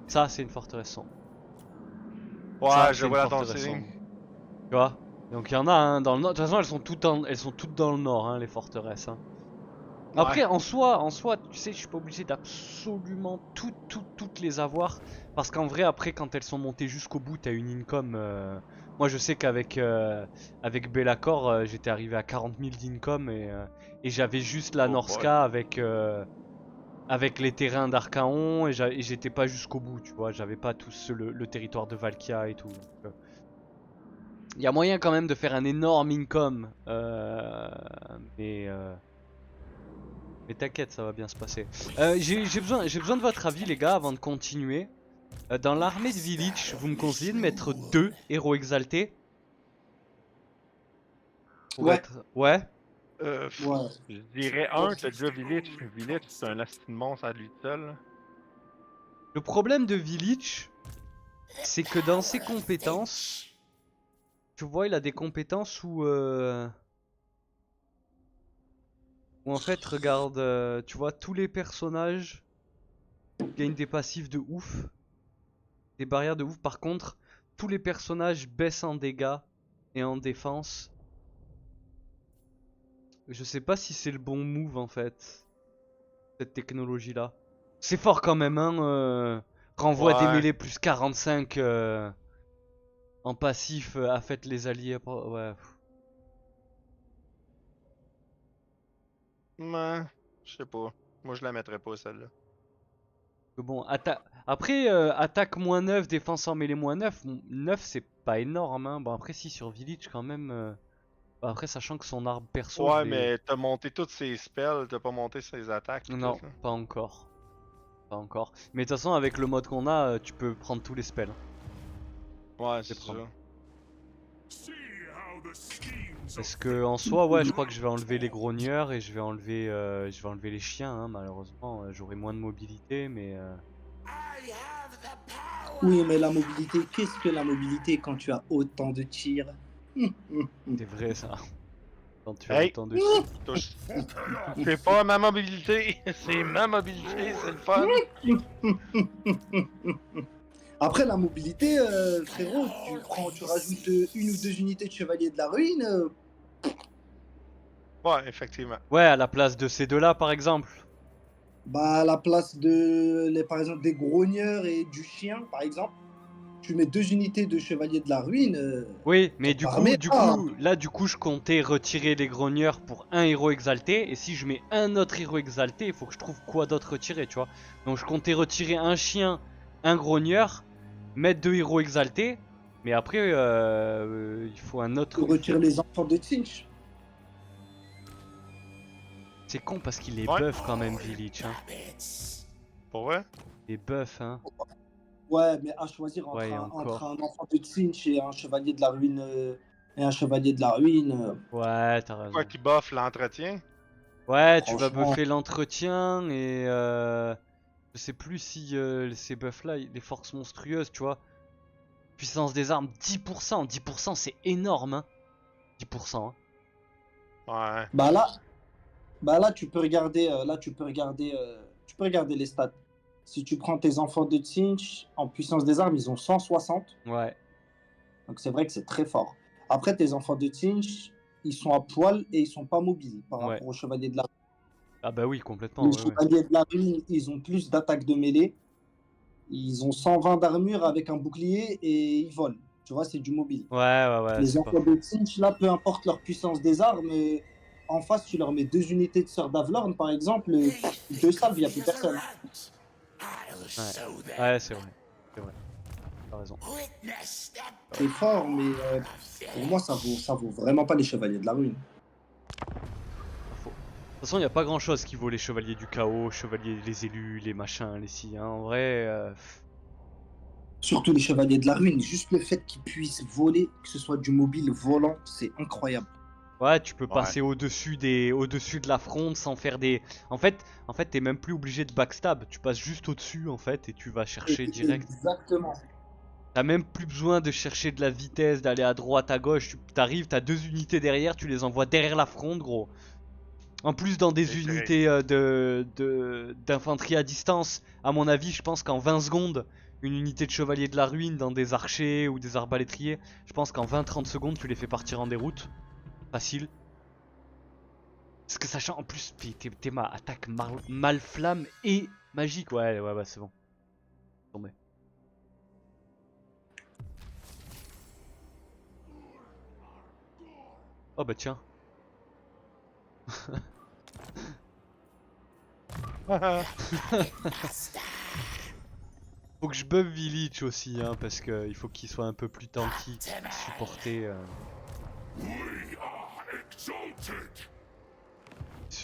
Ça, c'est une forteresse sombre. Ça, Ouais, je c'est une vois la forteresse tontine. sombre. Tu vois? Donc il y en a hein, dans le nord. De toute façon, elles sont toutes dans le nord, hein, les forteresses. Hein. Ouais. Après, en soi, tu sais, je suis pas obligé d'absolument toutes les avoir. Parce qu'en vrai, après, quand elles sont montées jusqu'au bout, t'as une income. Moi, je sais avec Bellacore, j'étais arrivé à 40 000 d'income et j'avais juste la Oh boy. Norska avec les terrains d'Archaon et j'étais pas jusqu'au bout, tu vois. J'avais pas tout le territoire de Valkia et tout. Donc, il y a moyen quand même de faire un énorme income, mais Mais t'inquiète, ça va bien se passer. J'ai besoin de votre avis, les gars, avant de continuer. Dans l'armée de Village, vous me conseillez de mettre 2 héros exaltés pour Ouais. être... Ouais. Ouais. Je dirais un, t'as déjà Village. Village, c'est un asti de monstre à lui seul. Le problème de Village, c'est que dans ses compétences, tu vois, il a des compétences où en fait, regarde, tu vois, tous les personnages gagnent des passifs de ouf, des barrières de ouf. Par contre, tous les personnages baissent en dégâts et en défense. Je sais pas si c'est le bon move en fait, cette technologie là. C'est fort quand même, hein. Renvoi des Ouais. mêlées plus 45 en passif, affecte les alliés. Ouais. Ouais, je sais pas. Moi, je la mettrais pas, celle-là. Bon, après, attaque moins 9, défense en mêlée moins 9. 9 c'est pas énorme, hein. Bon, après, si sur Village quand même. Bah, après, sachant que son arme perso, Ouais, mais t'as monté toutes ses spells, t'as pas monté ses attaques. Pis non, tout, là. pas encore. Pas encore. Mais de toute façon, avec le mode qu'on a, tu peux prendre tous les spells. Ouais, C'est c'est prendre. ça. Parce que en soi, ouais, je crois que je vais enlever les grogneurs et je vais enlever les chiens, hein, malheureusement. J'aurai moins de mobilité, mais. Oui, mais la mobilité, qu'est-ce que la mobilité quand tu as autant de tirs? C'est vrai ça. Quand tu as Hey! autant de tirs. Touche. C'est pas ma mobilité, c'est ma mobilité, c'est le fun. Après, la mobilité, frérot, tu rajoutes une ou deux unités de chevalier de la ruine. Ouais, effectivement. Ouais, à la place de ces deux-là, par exemple. Bah, à la place par exemple, des grogneurs et du chien, par exemple, tu mets deux unités de chevalier de la ruine. Oui, mais ton armée, du coup, je comptais retirer les grogneurs pour un héros exalté. Et si je mets un autre héros exalté, il faut que je trouve quoi d'autre retirer, tu vois. Donc, je comptais retirer un chien, un grogneur, mettre 2 héros exaltés. Mais après, il faut un tu autre. retires les enfants de Tsinch. C'est con parce qu'il est Ouais. buff quand même, Village. Hein. Pour vrai? Il est buff, hein. Ouais, mais à choisir Ouais, entre encore. un enfant de Tsinch et un chevalier de la ruine. Et un chevalier de la ruine. Ouais, t'as Quoi raison. qui buff l'entretien? Ouais, tu vas Franchement. buffer l'entretien et je sais plus si ces buffs là, les forces monstrueuses, tu vois. Puissance des armes 10%, 10% c'est énorme hein. 10%. Hein. Ouais. Bah là, tu peux regarder, tu peux regarder les stats. Si tu prends tes enfants de Tsinch, en puissance des armes, ils ont 160. Ouais. Donc c'est vrai que c'est très fort. Après, tes enfants de Tsinch, ils sont à poil et ils sont pas mobiles par Ouais. rapport aux chevaliers de la Ah bah oui, ruine. complètement, Les ouais, ouais. chevaliers de la ruine, ils ont plus d'attaque de mêlée. Ils ont 120 d'armure avec un bouclier et ils volent. Tu vois, c'est du mobile. Ouais, ouais, ouais, Les c'est pas enfants faux. de Tsinch, là, peu importe leur puissance des armes, en face, tu leur mets deux unités de Sœur d'Avlorn, par exemple, ils te salvent, il n'y a plus personne. Ouais, ouais c'est vrai. C'est vrai. T'as raison. C'est fort, mais pour moi, ça vaut vraiment pas les chevaliers de la ruine. Pas faux. De toute façon, il y a pas grand chose qui vaut les chevaliers du chaos, chevaliers, les élus, les machins, les si. Hein. En vrai, Surtout les chevaliers de la ruine, juste le fait qu'ils puissent voler, que ce soit du mobile volant, c'est incroyable. ouais, tu peux Ouais. passer au-dessus de la fronde sans faire des. En fait, t'es même plus obligé de backstab. Tu passes juste au-dessus en fait et tu vas chercher direct. Exactement. T'as même plus besoin de chercher de la vitesse, d'aller à droite, à gauche. T'arrives, t'as 2 unités derrière, tu les envoies derrière la fronde, gros. En plus, dans des C'est vrai. unités d'infanterie à distance, à mon avis, je pense qu'en 20 secondes, une unité de chevalier de la ruine dans des archers ou des arbalétriers, je pense qu'en 20-30 secondes, tu les fais partir en déroute. Facile. Parce que sachant en plus, t'es ma attaque mal-flamme et magique. Ouais, ouais, ouais, c'est bon. Tombé. Oh bah tiens. Faut que je buff Village aussi, hein, parce qu'il faut qu'il soit un peu plus tanky, supporter.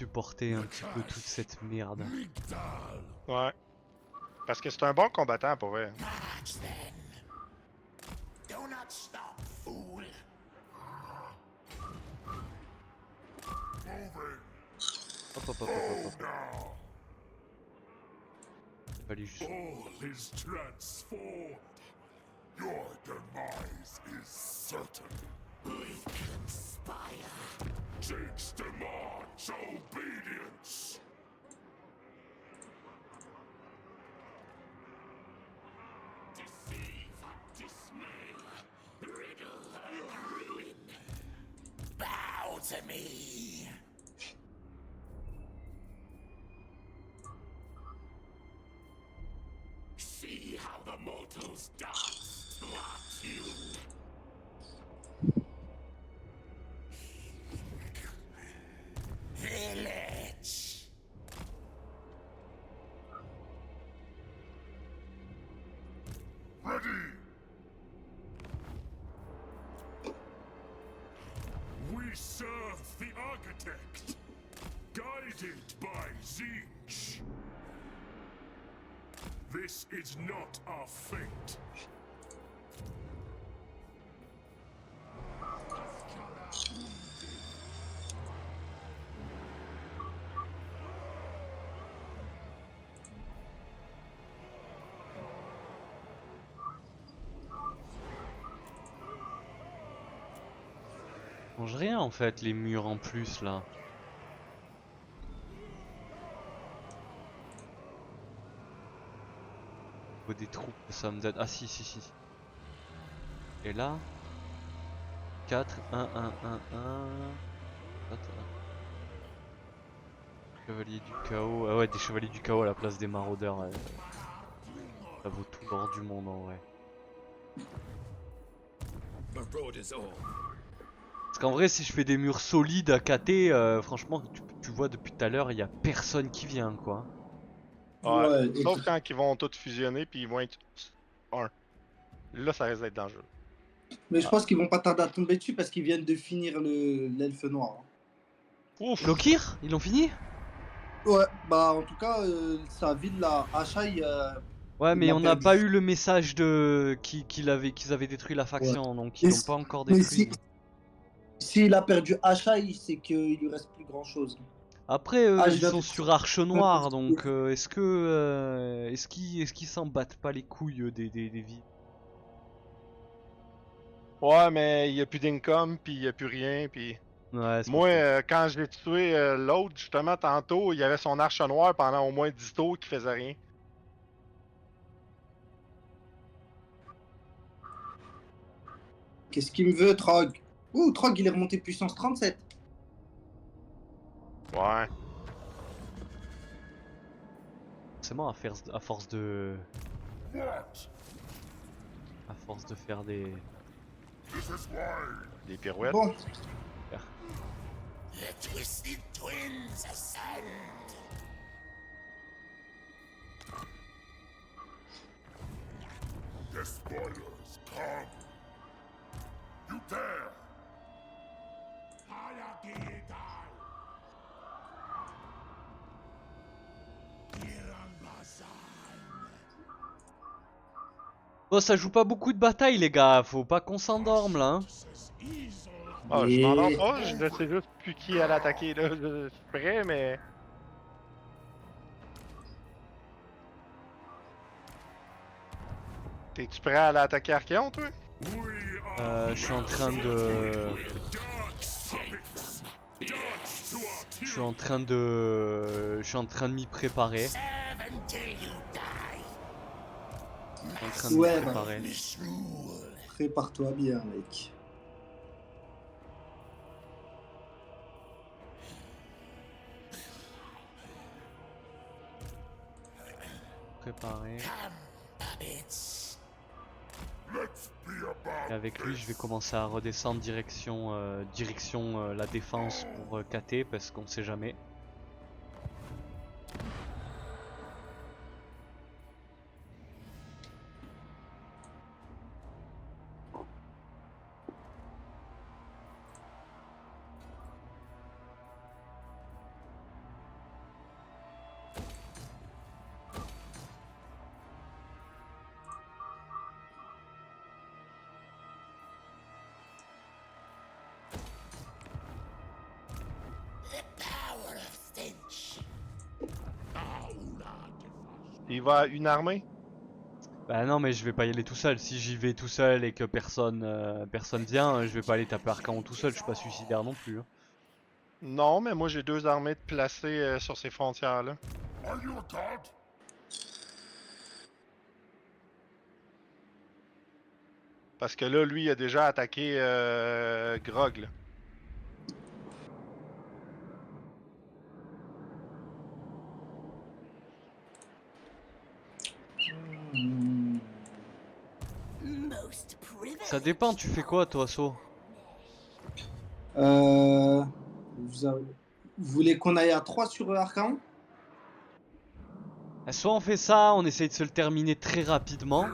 supporter un petit peu toute cette merde. Ouais. Parce que c'est un bon combattant pour vrai. March then. Do not stop, fool. Hop hop hop hop hop. Fallait juste. All is transformed. Your demise is certain. We conspire. Takes demands obedience. Deceive and dismay. Riddle and ruin. Bow to me. See how the mortals dance towards you. Village. Ready! We serve the architect, guided by Zinch. This is not our fate. Change rien en fait, les murs en plus là. Faut des troupes, ça me donne. Ah si, si, si. Et là 4, 1, 1, 1, 1. Chevalier du chaos. Ah ouais, des chevaliers du chaos à la place des maraudeurs. Ça vaut tout l'or du monde en vrai. Parce qu'en vrai, si je fais des murs solides à KT, franchement, tu vois depuis tout à l'heure, il y a personne qui vient quoi. Ouais. Ouais, et Sauf quand ils vont tous fusionner puis ils vont être un. Là, ça risque d'être dangereux. mais je pense qu'ils vont pas tarder à tomber dessus parce qu'ils viennent de finir l'elfe noir. Ouf! Lokir, ils l'ont fini? Ouais, bah en tout cas, sa ville là, Ashai, Ouais, il mais l'a on n'a perdu. pas eu le message de qu'ils avaient détruit la Ouais. faction, donc ils Mais l'ont pas encore mais détruit. s'il a perdu Ashai, c'est qu'il lui reste plus grand chose. Après, Ah, je ils viens sont de- sur Arche Noire, donc est-ce qu'ils s'en battent pas les couilles des villes? Ouais, mais il y a plus d'income puis il y a plus rien puis. Ouais, c'est pas Moi, faux. quand j'ai tué l'autre, justement, tantôt, il y avait son arche noire pendant au moins 10 tours qui faisait rien. Qu'est-ce qu'il me veut, Trog? Ouh, Trog, il est remonté puissance 37. Ouais. Forcément, à force de What? faire des. This is why. Des pirouettes. Bon, The Twisted Twins ascend. The spoilers come. You dare. Bon, ça joue pas beaucoup de batailles, les gars. Faut pas qu'on s'endorme là. Hein. Ah, je Et- m'endors pas, je sais juste plus qui allait attaquer là. Je suis prêt, mais. T'es-tu prêt à aller attaquer Archéon, toi? Je suis en train de. Je suis en train de m'y préparer. Serve until you die. Je suis en train de m'y Ouais, bah. préparer. Misrule. prépare-toi bien, mec. Préparer. Puppets. Let's be about Et avec lui, je vais commencer à redescendre direction la défense pour KT parce qu'on sait jamais. the power of stench. Il va à une armée? Bah non, mais je vais pas y aller tout seul. Si j'y vais tout seul et que personne vient, je vais pas aller taper Archaon tout seul. Je suis pas suicidaire non plus. Hein. Non, mais moi j'ai 2 armées de placées sur ces frontières-là. Are you a god? Parce que là, lui, il a déjà attaqué Grog. Là. Most privileged. Ça dépend, tu fais quoi toi, So? Vous, avez- vous voulez qu'on aille à 3 sur Archaon? Soit on fait ça, on essaye de se le terminer très rapidement,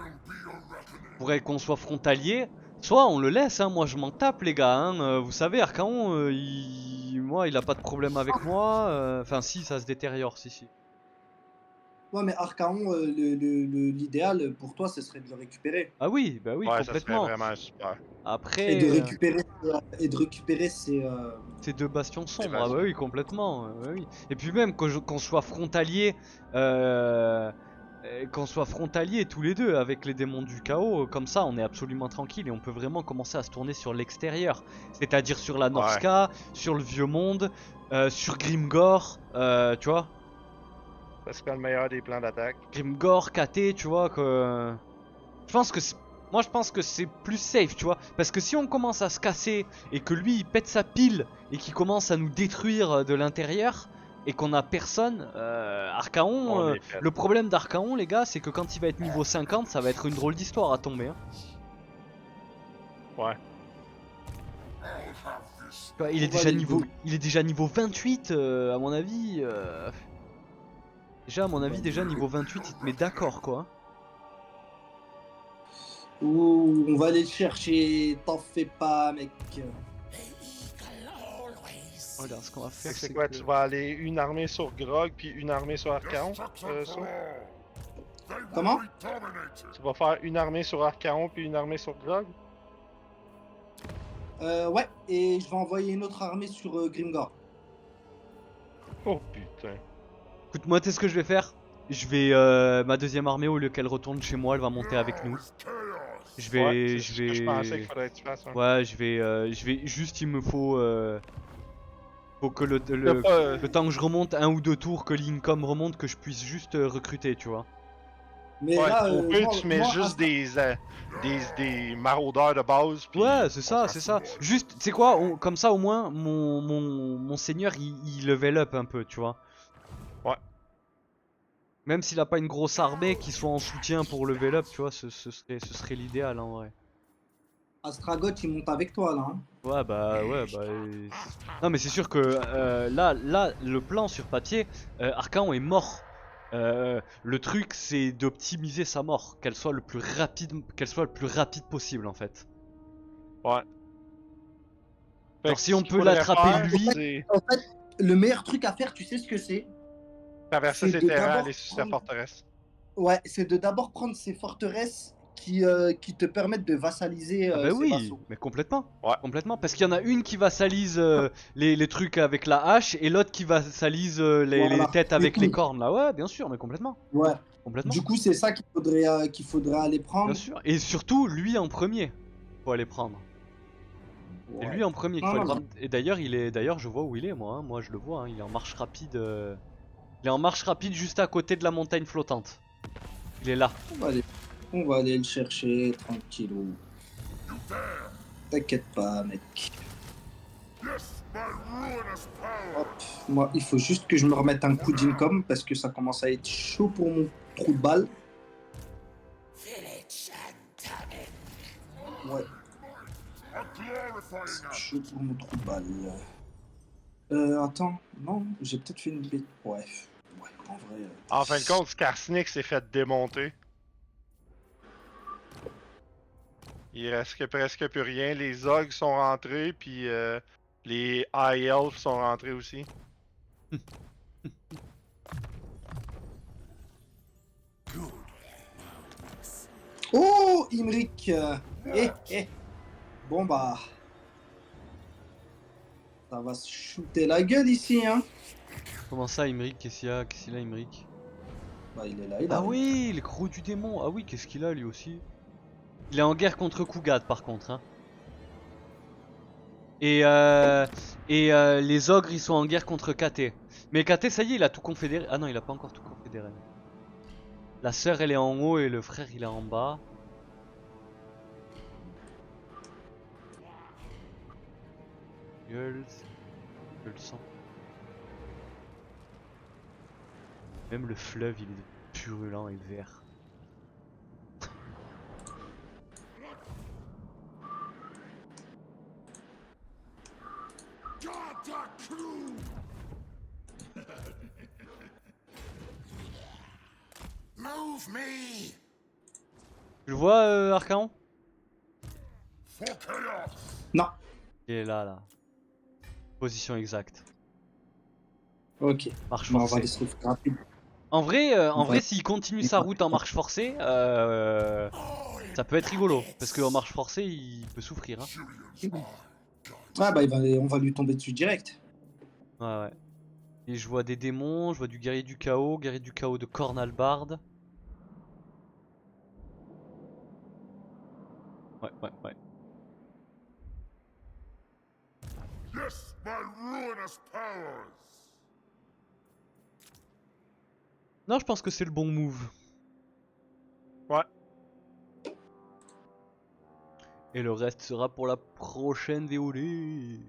pour qu'on soit frontalier. Soit on le laisse, hein. Moi je m'en tape les gars. Hein. Vous savez, Archaon, moi il a pas de problème avec moi. Enfin si, ça se détériore, si. Ouais, mais Archaon, l'idéal pour toi, ce serait de le récupérer. Ah oui, bah oui, Ouais, ça serait complètement. vraiment super. Après, Et de récupérer ses. ces deux bastions sombres, ah bastions. bah oui, complètement. Oui. Et puis même qu'on soit frontalier, qu'on soit frontalier tous les deux avec les démons du chaos, comme ça on est absolument tranquille et on peut vraiment commencer à se tourner sur l'extérieur. C'est-à-dire sur la Norska, sur le Vieux Monde, sur Grimgor, tu vois. Ça serait le meilleur des plans d'attaque. Grimgor, KT, tu vois que. Je pense que moi je pense que c'est plus safe, tu vois. Parce que si on commence à se casser et que lui il pète sa pile et qu'il commence à nous détruire de l'intérieur et qu'on a personne, Archaon, On est fait. le problème d'Archaon les gars c'est que quand il va être niveau 50 ça va être une drôle d'histoire à tomber. Hein. Ouais. Tu vois, il est déjà niveau 28 à mon avis. Déjà à mon avis déjà niveau 28 il te met d'accord quoi. Ouh, on va aller le chercher, t'en fais pas, mec. The eagle always. Regarde ce qu'on va Fait faire. que c'est quoi, tu vas aller une armée sur Grog puis une armée sur Archaon? Ça? Comment? Tu vas faire une armée sur Archaon puis une armée sur Grog? Ouais, et je vais envoyer une autre armée sur Grimgor. Oh putain. Écoute moi tu sais ce que je vais faire. Je vais ma deuxième armée au lieu qu'elle retourne chez moi, elle va monter avec nous. Je vais, Ouais, c'est je ce que je pensais qu'il vais, faudrait que tu fasses. Hein. ouais, je vais juste, il me faut que T'as le temps que je remonte un ou deux tours, que l'Incom remonte, que je puisse juste recruter, tu vois. Mais Ouais, là, au pire, moi- tu mets moi, juste des maraudeurs de base. Puis Ouais, c'est on ça, s'en c'est fout. ça. Juste, tu sais quoi, comme ça au moins, mon seigneur, il level up un peu, tu vois. Ouais. Même s'il a pas une grosse armée qui soit en soutien pour level up, tu vois, ce serait l'idéal en vrai. Astragot, il monte avec toi, là. Hein. Ouais, bah. Non, mais c'est sûr que là, le plan sur papier, Archaon est mort. Le truc, c'est d'optimiser sa mort, qu'elle soit le plus rapide possible en fait. Ouais. Fait Alors que si on ce qu'il peut faudrait l'attraper faire, lui, c'est En fait, le meilleur truc à faire, tu sais ce que c'est? traverser C'est ses de terrains, d'abord aller sur sa prendre- forteresse. Ouais, c'est de d'abord prendre ces forteresses qui te permettent de vassaliser ah bah ces oui, vassaux. mais complètement. Ouais. Complètement, parce qu'il y en a une qui vassalise les trucs avec la hache et l'autre qui vassalise les Voilà. têtes avec Les les couilles. cornes là. Ouais, bien sûr, mais complètement. Ouais. Complètement. Du coup, c'est ça qu'il faudrait aller Bien prendre. sûr. Et surtout, lui en premier, faut aller prendre. C'est Ouais. lui en premier qu'il Non, faut aller non, prendre. Et d'ailleurs, je vois où il est, moi. Hein. Moi, je le vois. Hein. Il est en marche rapide. Il est en marche rapide juste à côté de la montagne flottante. Il est là. On va aller le chercher tranquillou. T'inquiète pas, mec. Yes, my ruinous power. Hop. Moi, il faut juste que je me remette un coup d'income parce que ça commence à être chaud pour mon trou de balle. Village Antonin. Ouais, A glorifying c'est act. chaud pour mon trou de balle. Attends, non, j'ai peut-être fait une bête. Ouais, en vrai. En fin de compte, Skarsnik s'est fait démonter. Il reste que presque plus rien. Les Ogres sont rentrés, puis les High Elves sont rentrés aussi. Oh, Imric Bon bah. Ça va se shooter la gueule ici, hein. Comment ça, Imric? Qu'est-ce qu'il y a? Qu'est-ce qu'il a, Imric? Bah, il est là, il Ah arrive. oui, le gros du démon. Ah oui, qu'est-ce qu'il a lui aussi? Il est en guerre contre Kugat par contre. Hein. Et les ogres ils sont en guerre contre KT. Mais KT ça y est, il a tout confédéré. Ah non, il a pas encore tout confédéré. La sœur elle est en haut et le frère il est en bas. Gueule, je le sens. Même le fleuve il est purulent et vert. Move me! Tu le vois Archaon? For chaos! Non. Il est là. Position exacte. Ok. Marche Mais on va forcée. aller se faire rapide. En vrai, Ouais. s'il continue sa route en marche forcée, ça peut être rigolo. Parce qu'en marche forcée, il peut souffrir. Hein. Ah bah on va lui tomber dessus direct. Ouais. Et je vois des démons, je vois du guerrier du chaos de Cornalbard. Ouais. Yes, my ruinous powers! Non, je pense que c'est le bon move. Ouais. Et le reste sera pour la prochaine VOD.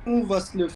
On va se le